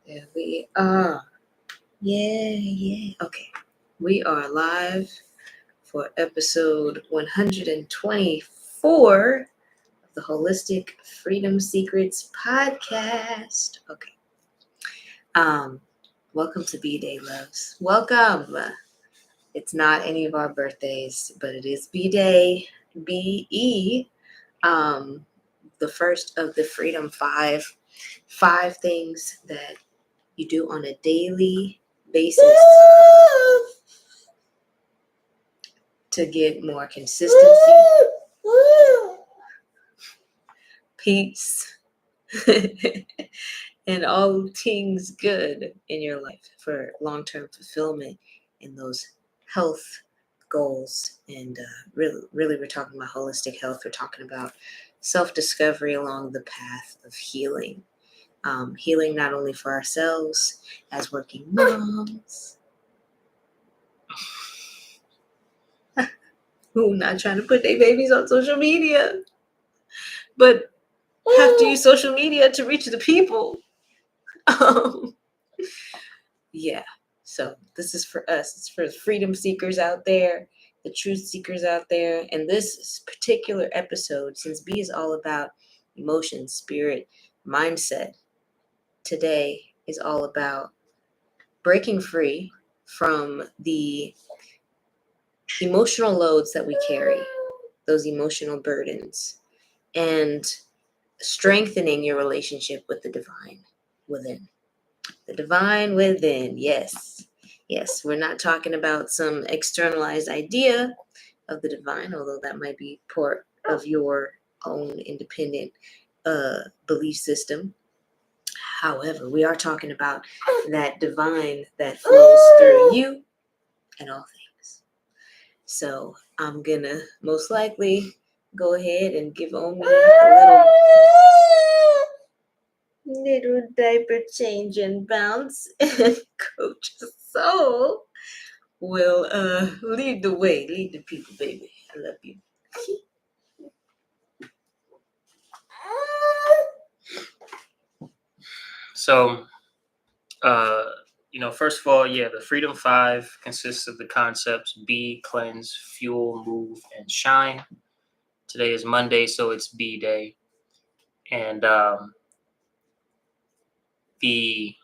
There we are. Yeah. Okay. We are live for episode 124 of the Holistic Freedom Secrets podcast. Okay. Welcome to B-Day, loves. Welcome. It's not any of our birthdays, but it is B-Day, B-E. The first of the Freedom Five. 5 things that you do on a daily basis to get more consistency, peace, and all things good in your life for long-term fulfillment in those health goals. And really, we're talking about holistic health. We're talking about self-discovery along the path of healing. Healing not only for ourselves as working moms, who not trying to put their babies on social media, but have to use social media to reach the people. Yeah, so this is for us. It's for freedom seekers out there, the truth seekers out there. And this particular episode, since B is all about emotion, spirit, mindset, today is all about breaking free from the emotional loads that we carry, those emotional burdens, and strengthening your relationship with the divine within. The divine within, yes. Yes, we're not talking about some externalized idea of the divine, although that might be part of your own independent belief system. However, we are talking about that divine that flows through you and all things. So I'm gonna most likely go ahead and give Omi a little diaper change and bounce, and Coach Soul will lead the way, lead the people, baby. I love you. So, first of all, the Freedom Five consists of the concepts be, cleanse, fuel, move, and shine. Today is Monday, so it's B Day. And the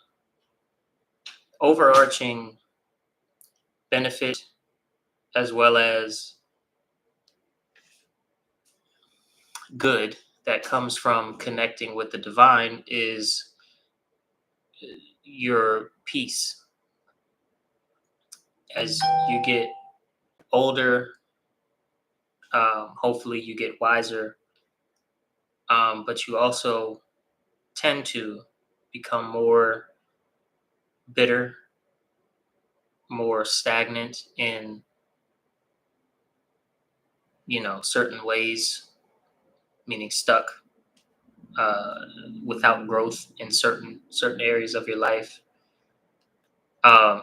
overarching benefit, as well as good, that comes from connecting with the divine is your peace. As you get older, hopefully you get wiser, but you also tend to become more bitter, more stagnant in certain ways, meaning stuck, without growth in certain areas of your life,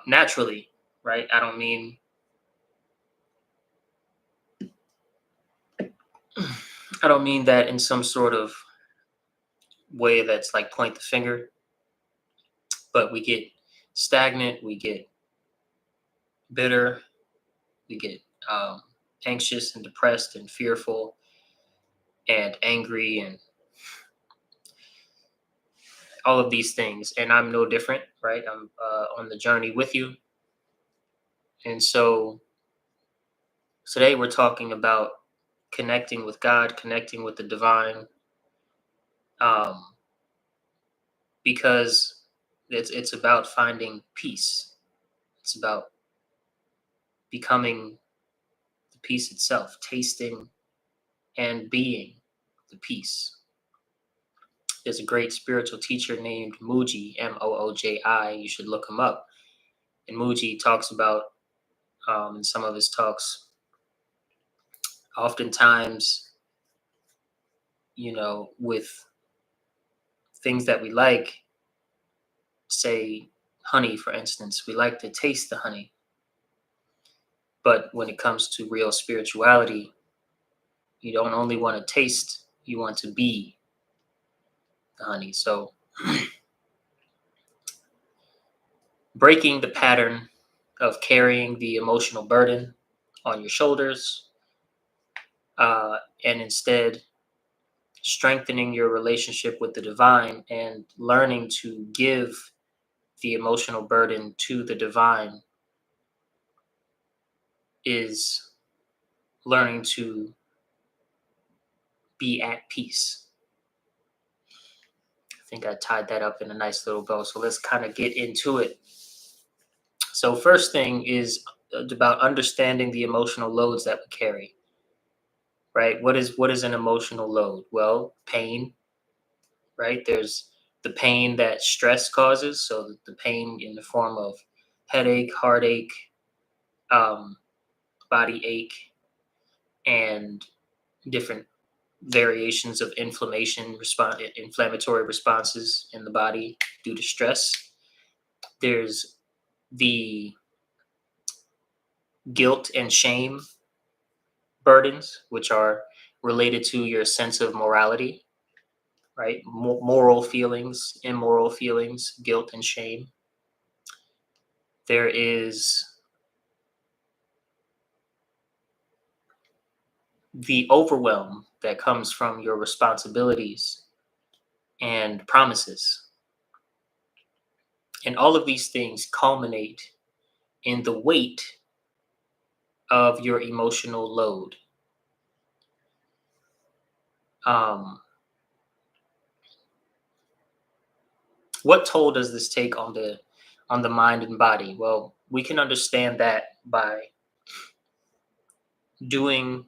naturally, right? I don't mean that in some sort of way that's like point the finger, but we get stagnant, we get bitter, we get anxious and depressed and fearful and angry and all of these things. And I'm no different, right? I'm on the journey with you. And so today we're talking about connecting with God, connecting with the divine, because it's about finding peace. It's about becoming the peace itself, tasting and being the peace. There's a great spiritual teacher named Mooji, Mooji. You should look him up. And Mooji talks about, in some of his talks, oftentimes, with things that we like, say honey, for instance, we like to taste the honey. But when it comes to real spirituality, you don't only want to taste, you want to be the honey. So breaking the pattern of carrying the emotional burden on your shoulders, and instead strengthening your relationship with the divine and learning to give the emotional burden to the divine is learning to be at peace. I think I tied that up in a nice little bow. So let's kind of get into it. So first thing is about understanding the emotional loads that we carry. Right? What is an emotional load? Well, pain, right? There's the pain that stress causes, so the pain in the form of headache, heartache, um, body ache, and different variations of inflammatory responses in the body due to stress. There's the guilt and shame burdens, which are related to your sense of morality, right? Moral feelings, immoral feelings, guilt and shame. There is the overwhelm that comes from your responsibilities and promises. And all of these things culminate in the weight of your emotional load. Um, what toll does this take on the mind and body? Well, we can understand that by doing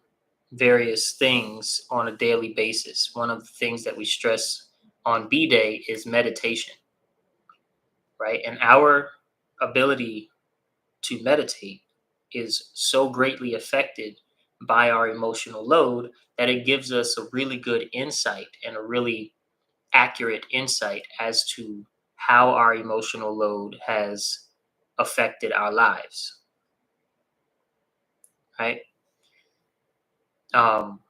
various things on a daily basis. One of the things that we stress on B-Day is meditation, right? And our ability to meditate is so greatly affected by our emotional load that it gives us a really good insight and a really accurate insight as to how our emotional load has affected our lives, right? Um,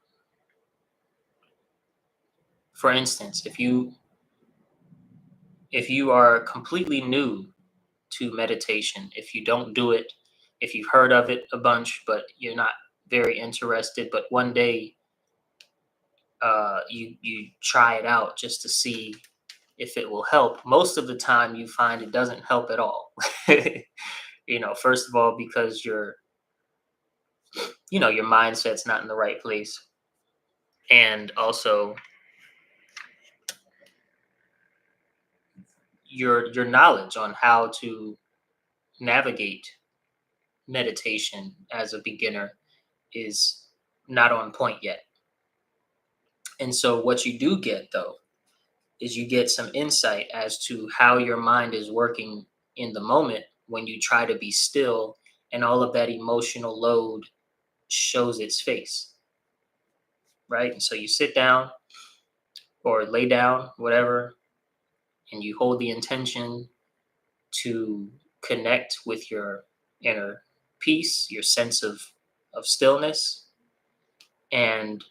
for instance, if you are completely new to meditation, if you don't do it, if you've heard of it a bunch but you're not very interested, but one day you try it out just to see if it will help. Most of the time, you find it doesn't help at all. First of all, because your mindset's not in the right place, and also your knowledge on how to navigate meditation as a beginner is not on point yet. And so what you do get, though, is you get some insight as to how your mind is working in the moment when you try to be still and all of that emotional load shows its face, right? And so you sit down or lay down, whatever, and you hold the intention to connect with your inner peace, your sense of stillness. And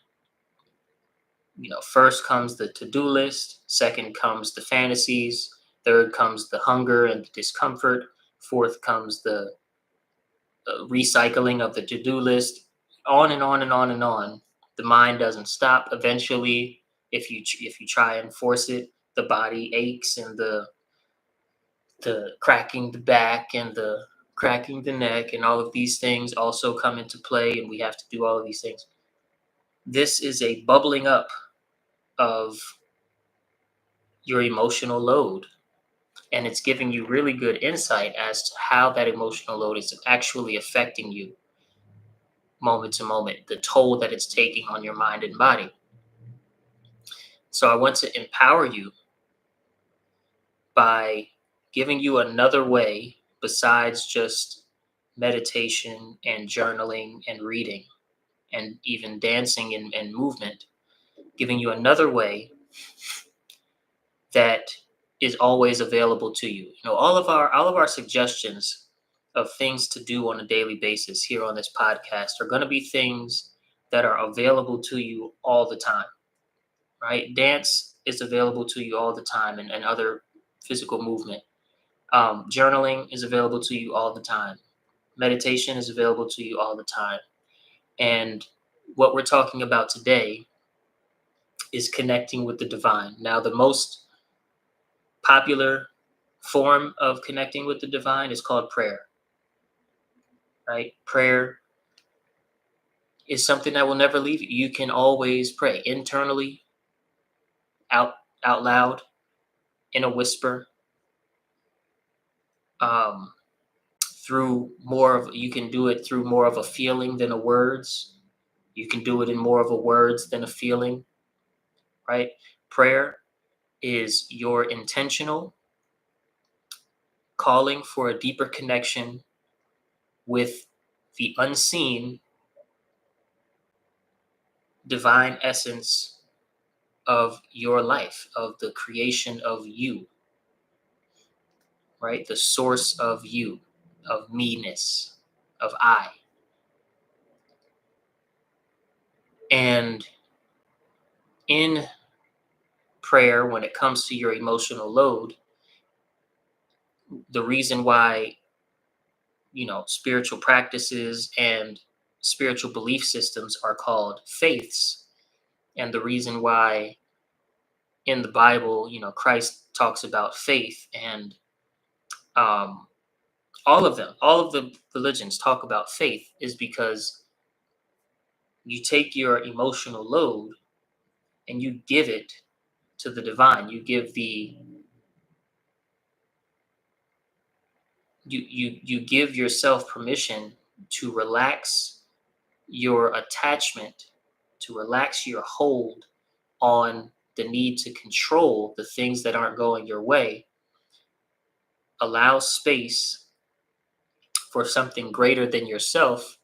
first comes the to-do list, second comes the fantasies, third comes the hunger and the discomfort, fourth comes the recycling of the to-do list, on and on and on and on. The mind doesn't stop. Eventually, if you try and force it, the body aches, and the cracking the back and the cracking the neck and all of these things also come into play, and we have to do all of these things. This is a bubbling up of your emotional load, and it's giving you really good insight as to how that emotional load is actually affecting you moment to moment, the toll that it's taking on your mind and body. So I want to empower you by giving you another way besides just meditation and journaling and reading and even dancing and movement, giving you another way that is always available to you. All of our suggestions of things to do on a daily basis here on this podcast are going to be things that are available to you all the time, right? Dance is available to you all the time, and other physical movement. Journaling is available to you all the time. Meditation is available to you all the time. And what we're talking about today is connecting with the divine. Now, the most popular form of connecting with the divine is called prayer, right? Prayer is something that will never leave you. You can always pray internally, out out loud, in a whisper, um, through more of you can do it through more of a feeling than a words. You can do it in more of a words than a feeling, right? Prayer is your intentional calling for a deeper connection with the unseen divine essence of your life, of the creation of you, right? The source of you, of me-ness, of I. And in prayer, when it comes to your emotional load, the reason why, spiritual practices and spiritual belief systems are called faiths, and the reason why in the Bible, Christ talks about faith, and um, all of them, all of the religions talk about faith, is because you take your emotional load and you give it to the divine. You give yourself permission to relax your attachment, to relax your hold on the need to control the things that aren't going your way. Allow space for something greater than yourself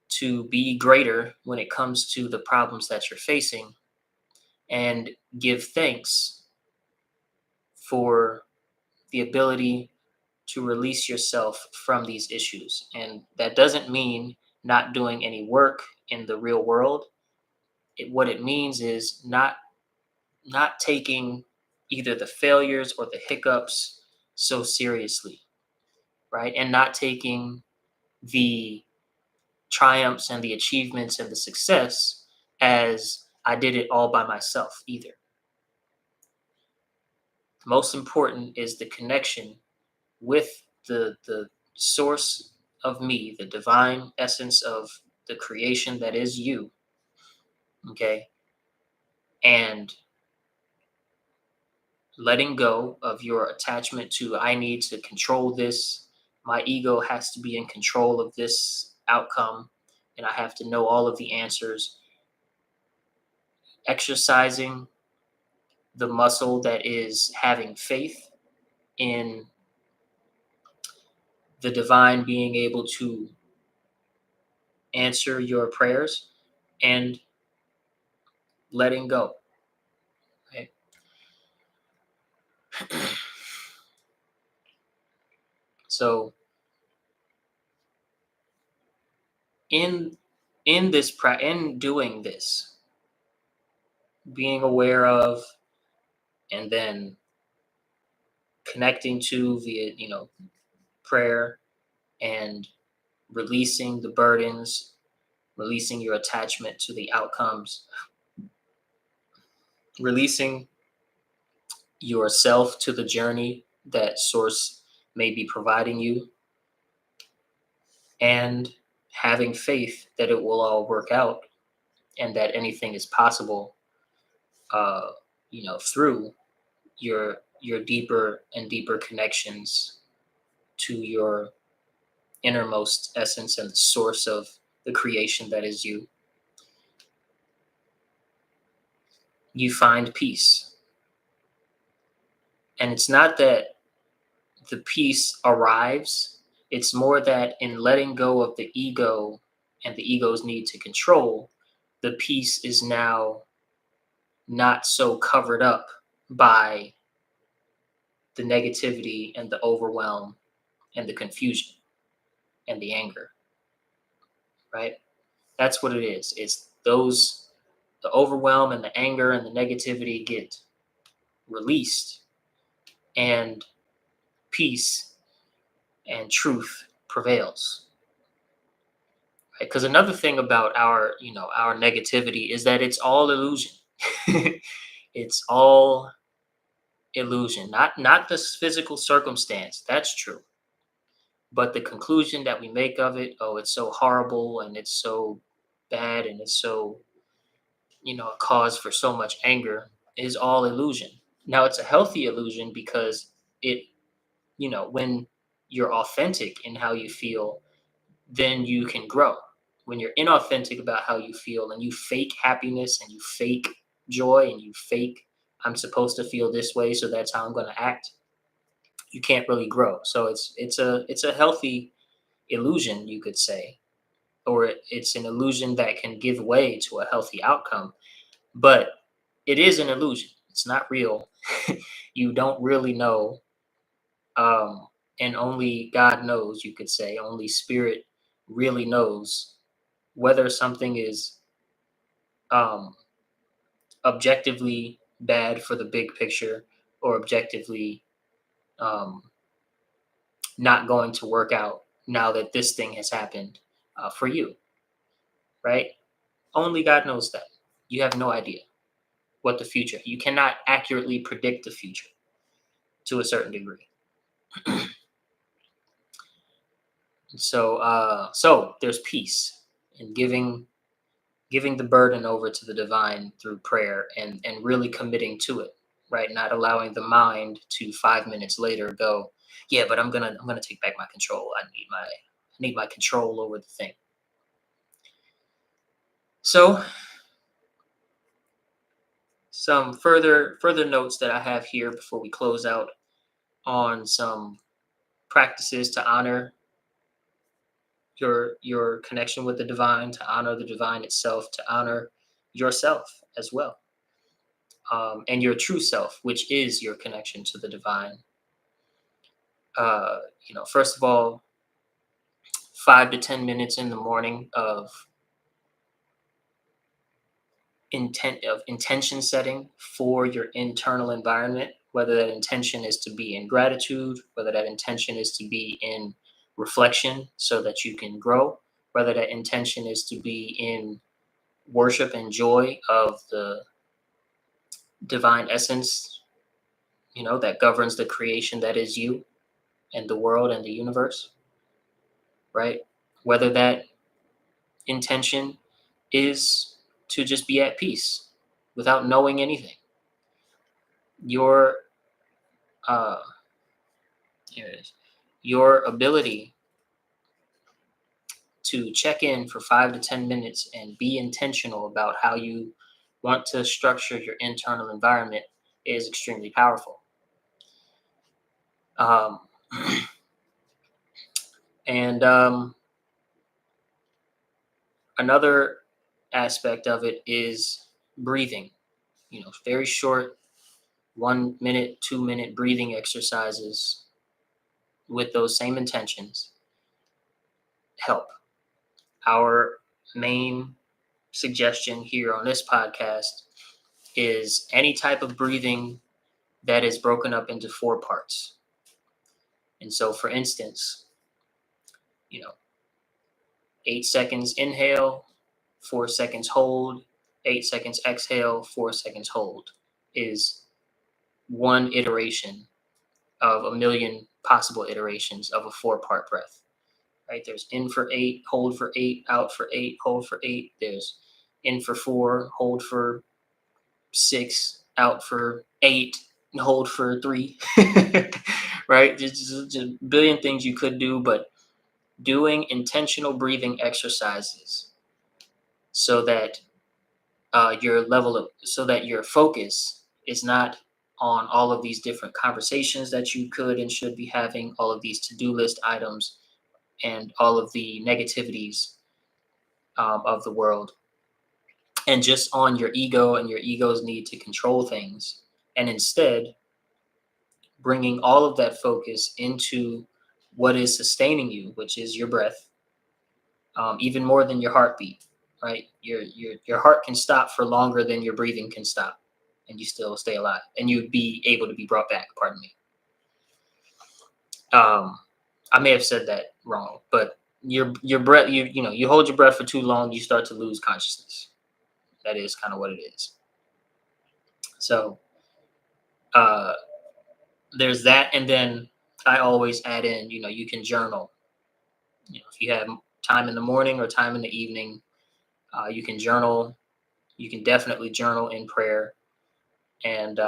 to be greater when it comes to the problems that you're facing, and give thanks for the ability to release yourself from these issues. And that doesn't mean not doing any work in the real world. What it means is not taking either the failures or the hiccups so seriously, right? And not taking the triumphs and the achievements and the success as I did it all by myself either. The most important is the connection with the source of me, the divine essence of the creation that is you. Okay. And letting go of your attachment to, I need to control this. My ego has to be in control of this outcome, and I have to know all of the answers. Exercising the muscle that is having faith in the divine being able to answer your prayers, and letting go. Okay? So in in doing this, being aware of, and then connecting to via prayer, and releasing the burdens, releasing your attachment to the outcomes, releasing yourself to the journey that source may be providing you, and having faith that it will all work out, and that anything is possible, uh, through your deeper and deeper connections to your innermost essence and the source of the creation that is you. You find peace. And it's not that the peace arrives, it's more that in letting go of the ego and the ego's need to control, the peace is now not so covered up by the negativity and the overwhelm and the confusion and the anger, right? That's what it is. It's the overwhelm and the anger and the negativity get released, and peace and truth prevails. Right? Because another thing about our negativity is that it's all illusion. It's all illusion, not this physical circumstance. That's true. But the conclusion that we make of it, oh, it's so horrible and it's so bad and it's so, a cause for so much anger, is all illusion. Now, it's a healthy illusion because when you're authentic in how you feel, then you can grow. When you're inauthentic about how you feel and you fake happiness and you fake joy and you fake, I'm supposed to feel this way, so that's how I'm going to act, you can't really grow. So it's a healthy illusion, you could say, or it's an illusion that can give way to a healthy outcome. But it is an illusion. It's not real. You don't really know, and only God knows. You could say only Spirit really knows whether something is um, objectively bad for the big picture or objectively um, not going to work out now that this thing has happened for you, right? Only God knows that. You have no idea what the future. You cannot accurately predict the future to a certain degree. So there's peace in giving the burden over to the divine through prayer and really committing to it, right? Not allowing the mind to 5 minutes later go, yeah, but I'm gonna take back my control. I need my control over the thing. So some further notes that I have here before we close out on some practices to honor your connection with the divine, to honor the divine itself, to honor yourself as well, and your true self, which is your connection to the divine. First of all, 5 to 10 minutes in the morning of intention setting for your internal environment, whether that intention is to be in gratitude, whether that intention is to be in reflection so that you can grow, whether that intention is to be in worship and joy of the divine essence, that governs the creation that is you and the world and the universe, right? Whether that intention is to just be at peace without knowing anything. Your uh here it is. Your ability to check in for 5 to 10 minutes and be intentional about how you want to structure your internal environment is extremely powerful. Um, and Another aspect of it is breathing. Very short 1 minute, 2 minute breathing exercises with those same intentions help. Our main suggestion here on this podcast is any type of breathing that is broken up into 4 parts. And so, for instance, 8 seconds inhale, 4 seconds hold, 8 seconds exhale, 4 seconds hold is one iteration of a million possible iterations of a 4-part breath. Right? There's in for 8, hold for 8, out for 8, hold for 8. There's in for 4, hold for 6, out for 8, and hold for 3. Right? There's just a billion things you could do, but doing intentional breathing exercises so that so that your focus is not on all of these different conversations that you could and should be having, all of these to-do list items, and all of the negativities of the world, and just on your ego and your ego's need to control things, and instead bringing all of that focus into what is sustaining you, which is your breath, even more than your heartbeat. Right, your heart can stop for longer than your breathing can stop, and you still stay alive, and you'd be able to be brought back. Pardon me. I may have said that wrong, but your breath, you hold your breath for too long, you start to lose consciousness. That is kind of what it is. So uh, there's that, and then I always add in, you can journal. If you have time in the morning or time in the evening, you can journal. You can definitely journal in prayer, and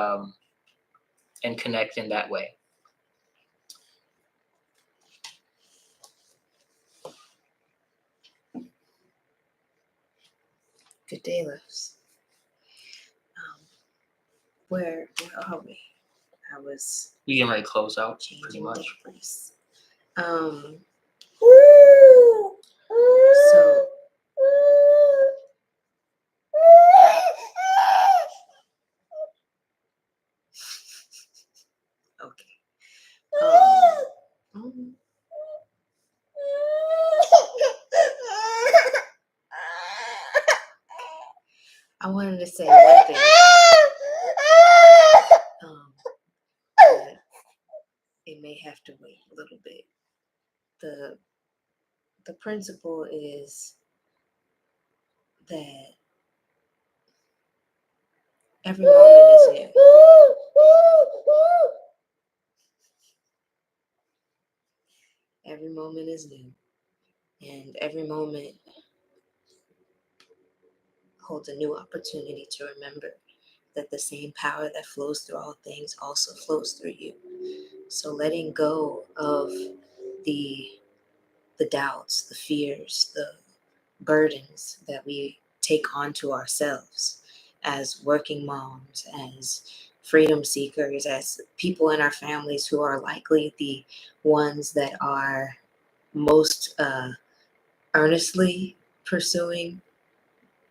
connect in that way. Good day, loves. Where are we? I was We getting ready to close out, pretty changing much. diapers. So okay. Um, I wanted to say one thing. But it may have to wait a little bit. The principle is that every moment is new. Every moment is new. And every moment holds a new opportunity to remember that the same power that flows through all things also flows through you. So letting go of the doubts, the fears, the burdens that we take onto ourselves as working moms, as freedom seekers, as people in our families who are likely the ones that are most earnestly pursuing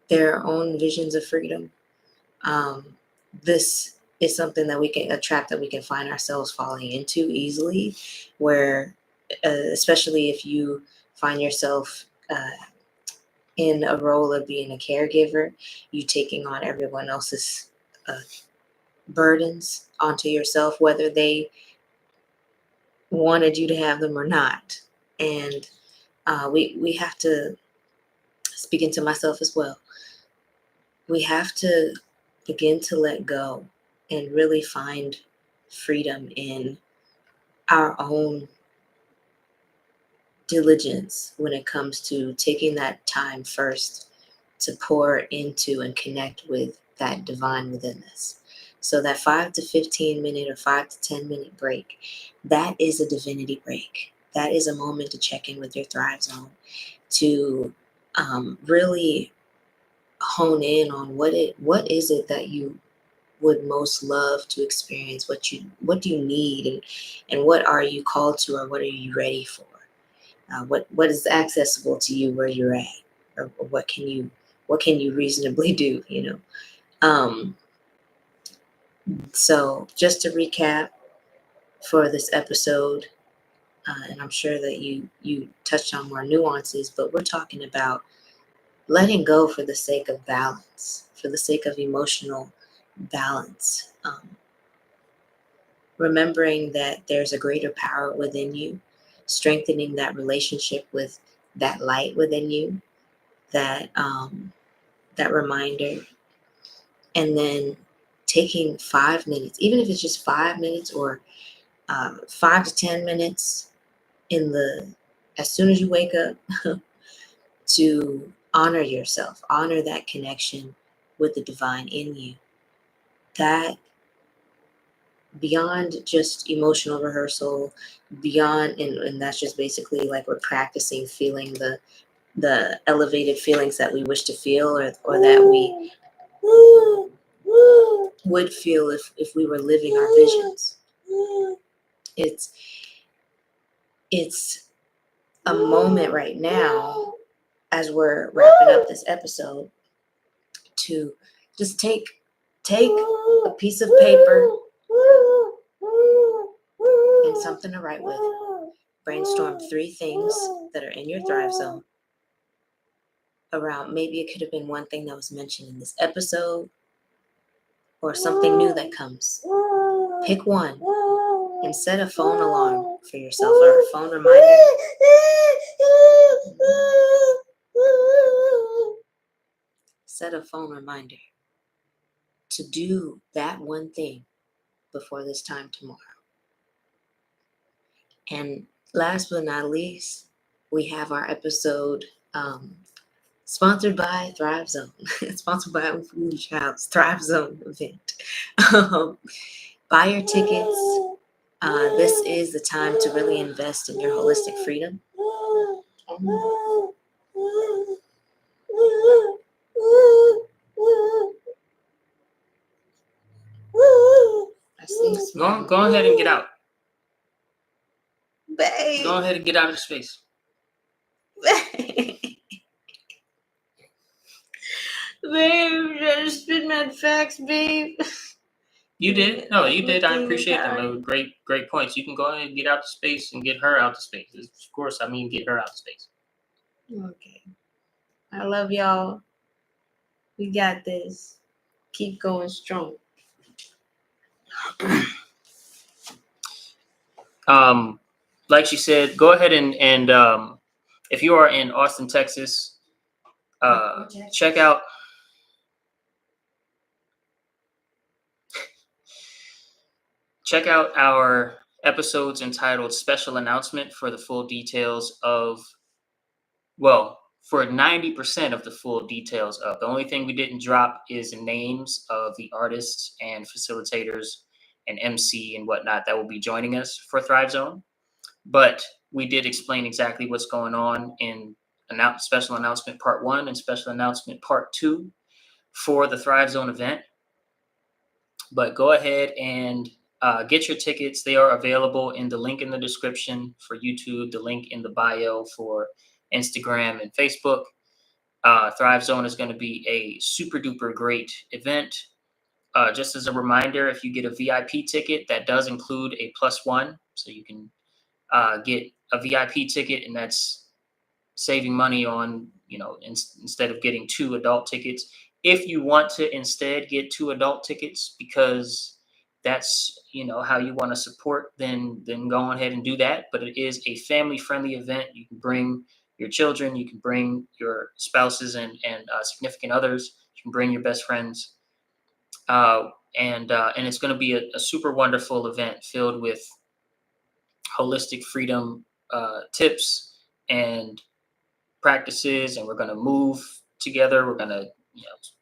their own visions of freedom. This is something that a trap that we can find ourselves falling into easily, where especially if you find yourself in a role of being a caregiver, you taking on everyone else's burdens onto yourself, whether they wanted you to have them or not. And we have to, speaking to myself as well, we have to begin to let go and really find freedom in our own diligence when it comes to taking that time first to pour into and connect with that divine within us. So that 5 to 15 minute or 5 to 10 minute break, that is a divinity break. That is a moment to check in with your Thrive Zone, to really hone in on what is it that you would most love to experience, what do you need, and what are you called to, or what are you ready for? What is accessible to you where you're at, or what can you reasonably do? So just to recap for this episode, and I'm sure that you touched on more nuances, but we're talking about letting go for the sake of balance, for the sake of emotional balance. Remembering that there's a greater power within you, strengthening that relationship with that light within you, that that reminder, and then taking 5 minutes, even if it's just 5 minutes or 5 to 10 minutes as soon as you wake up, to honor yourself, honor that connection with the divine in you. That beyond just emotional rehearsal, beyond and that's just basically like we're practicing feeling the elevated feelings that we wish to feel, or that we would feel if we were living our visions. It's a moment right now, as we're wrapping up this episode, to just take a piece of paper and something to write with. Brainstorm 3 things that are in your Thrive Zone around, maybe it could have been one thing that was mentioned in this episode, or something new that comes. Pick one And set a phone alarm for yourself or a phone reminder. Set a phone reminder to do that one thing before this time tomorrow. And last but not least, we have our episode sponsored by Thrive Zone, sponsored by Food Child's Thrive Zone event. Buy your tickets. This is the time to really invest in your holistic freedom. I see. Go ahead and get out. Babe. Go ahead and get out of the space. Babe, just spit mad facts, babe. You did? No, you did. I appreciate them. They were great points. You can go ahead and get out the space and get her out the space. Of course, I mean get her out the space. Okay. I love y'all. We got this. Keep going strong. Like she said, go ahead and if you are in Austin, Texas, check out our episodes entitled Special Announcement for the full details of, for 90% of the full details of. The only thing we didn't drop is the names of the artists and facilitators and MC and whatnot that will be joining us for Thrive Zone. But we did explain exactly what's going on in Special Announcement Part 1 and Special Announcement Part 2 for the Thrive Zone event. But go ahead and get your tickets. They are available in the link in the description for YouTube, the link in the bio for Instagram and Facebook. Thrive Zone is going to be a super duper great event. Just as a reminder, if you get a VIP ticket, that does include a +1. So you can get a VIP ticket, and that's saving money on, instead of getting 2 adult tickets. If you want to instead get 2 adult tickets because that's, how you want to support, then go ahead and do that. But it is a family-friendly event. You can bring your children, you can bring your spouses and significant others, you can bring your best friends. And it's going to be a super wonderful event filled with holistic freedom tips and practices, and we're going to move together. We're going to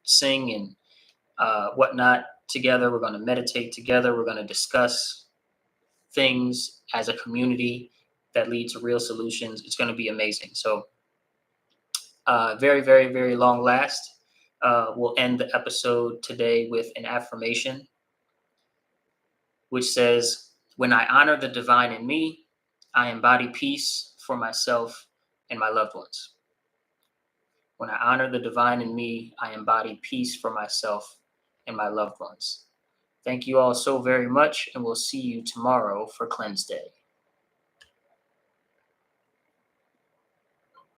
sing and whatnot together. We're going to meditate together. We're going to discuss things as a community that lead to real solutions. It's going to be amazing. So very, very, very long last. We'll end the episode today with an affirmation, which says, when I honor the divine in me, I embody peace for myself and my loved ones. When I honor the divine in me, I embody peace for myself and my loved ones. Thank you all so very much, and we'll see you tomorrow for Cleanse Day.